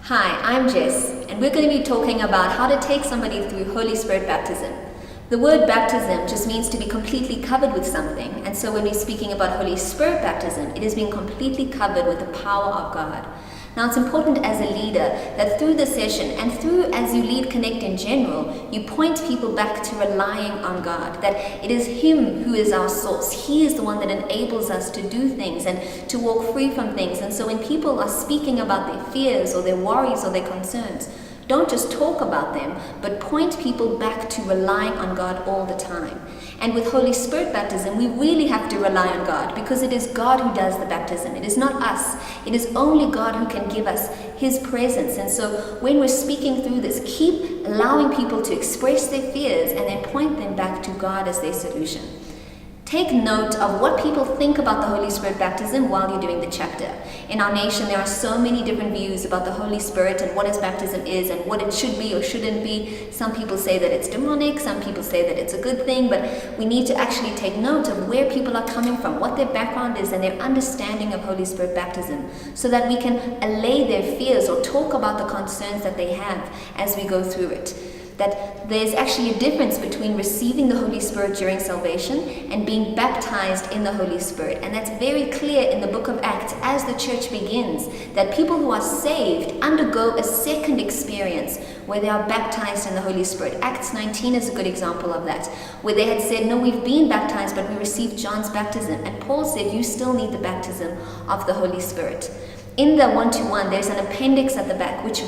Hi, I'm Jess, and we're going to be talking about how to take somebody through Holy Spirit baptism. The word baptism just means to be completely covered with something, and so when we're speaking about Holy Spirit baptism, it is being completely covered with the power of God. Now, it's important as a leader that through the session and through as you lead Connect in general, you point people back to relying on God, that it is Him who is our source. He is the one that enables us to do things and to walk free from things. And so when people are speaking about their fears or their worries or their concerns, don't just talk about them, but point people back to relying on God all the time. And with Holy Spirit baptism, we really have to rely on God because it is God who does the baptism. It is not us. It is only God who can give us His presence. And so when we're speaking through this, keep allowing people to express their fears and then point them back to God as their solution. Take note of what people think about the Holy Spirit baptism while you're doing the chapter. In our nation, there are so many different views about the Holy Spirit and what His baptism is and what it should be or shouldn't be. Some people say that it's demonic, some people say that it's a good thing, but we need to actually take note of where people are coming from, what their background is and their understanding of Holy Spirit baptism, so that we can allay their fears or talk about the concerns that they have as we go through it. That there's actually a difference between receiving the Holy Spirit during salvation and being baptized in the Holy Spirit. And that's very clear in the book of Acts as the church begins, that people who are saved undergo a second experience where they are baptized in the Holy Spirit. Acts 19 is a good example of that, where they had said, no, we've been baptized, but we received John's baptism. And Paul said, you still need the baptism of the Holy Spirit. In the One2One, there's an appendix at the back which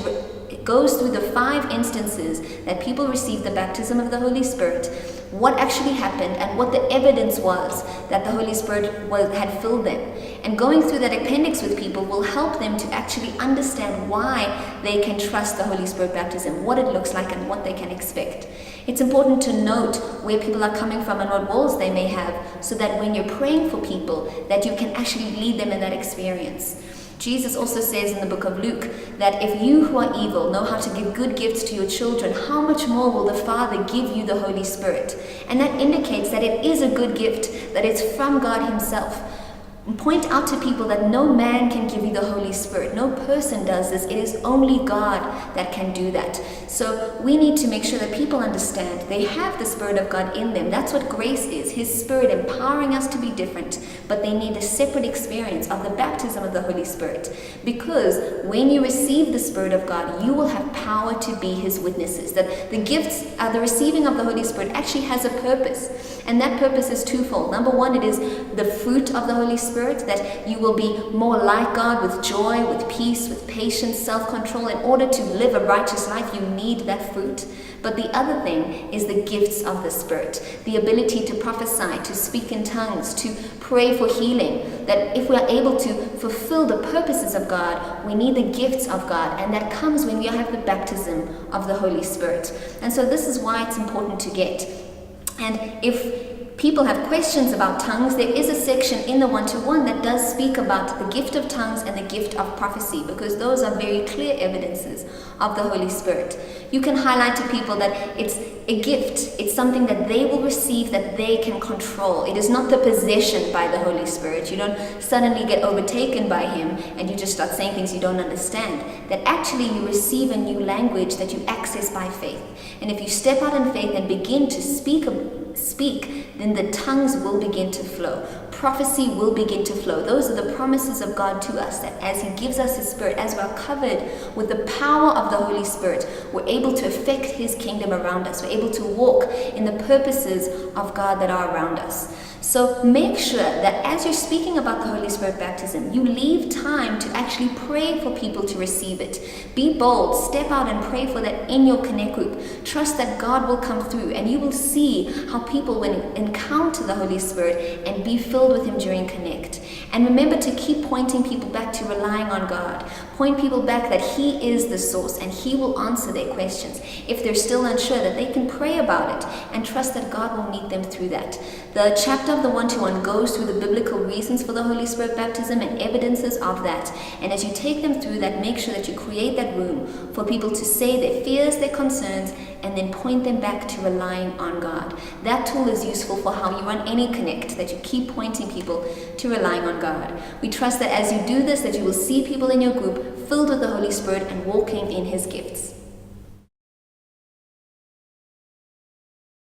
goes through the 5 instances that people received the baptism of the Holy Spirit, what actually happened, and what the evidence was that the Holy Spirit had filled them. And going through that appendix with people will help them to actually understand why they can trust the Holy Spirit baptism, what it looks like, and what they can expect. It's important to note where people are coming from and what walls they may have, so that when you're praying for people, that you can actually lead them in that experience. Jesus also says in the book of Luke that if you who are evil know how to give good gifts to your children, how much more will the Father give you the Holy Spirit? And that indicates that it is a good gift, that it's from God Himself. And point out to people that no man can give you the Holy Spirit. No person does this. It is only God that can do that. So we need to make sure that people understand they have the Spirit of God in them. That's what grace is, His Spirit empowering us to be different. But they need a separate experience of the baptism of the Holy Spirit. Because when you receive the Spirit of God, you will have power to be His witnesses. That the gifts, the receiving of the Holy Spirit actually has a purpose. And that purpose is twofold. Number one, it is the fruit of the Holy Spirit, that you will be more like God with joy, with peace, with patience, self-control. In order to live a righteous life, you need that fruit. But the other thing is the gifts of the Spirit, the ability to prophesy, to speak in tongues, to pray for healing. That if we are able to fulfill the purposes of God, we need the gifts of God, and that comes when we have the baptism of the Holy Spirit. And so this is why it's important to get. And if people have questions about tongues, there is a section in the One2One that does speak about the gift of tongues and the gift of prophecy, because those are very clear evidences of the Holy Spirit. You can highlight to people that it's a gift. It's something that they will receive, that they can control. It is not the possession by the Holy Spirit. You don't suddenly get overtaken by Him and you just start saying things you don't understand. That actually you receive a new language that you access by faith. And if you step out in faith and begin to speak, then the tongues will begin to flow. Prophecy will begin to flow. Those are the promises of God to us, that as He gives us His Spirit, as we're covered with the power of the Holy Spirit, we're able to affect His kingdom around us. We're able to walk in the purposes of God that are around us. So make sure that as you're speaking about the Holy Spirit baptism, you leave time to actually pray for people to receive it. Be bold, step out and pray for that in your Connect group. Trust that God will come through, and you will see how people will encounter the Holy Spirit and be filled with Him during Connect. And remember to keep pointing people back to relying on God. Point people back that He is the source and He will answer their questions. If they're still unsure, that they can pray about it and trust that God will meet them through that. The chapter of the One2One goes through the biblical reasons for the Holy Spirit baptism and evidences of that. And as you take them through that, make sure that you create that room for people to say their fears, their concerns, and then point them back to relying on God. That tool is useful for how you run any connect, that you keep pointing people to relying on God. We trust that as you do this, that you will see people in your group filled with the Holy Spirit and walking in His gifts.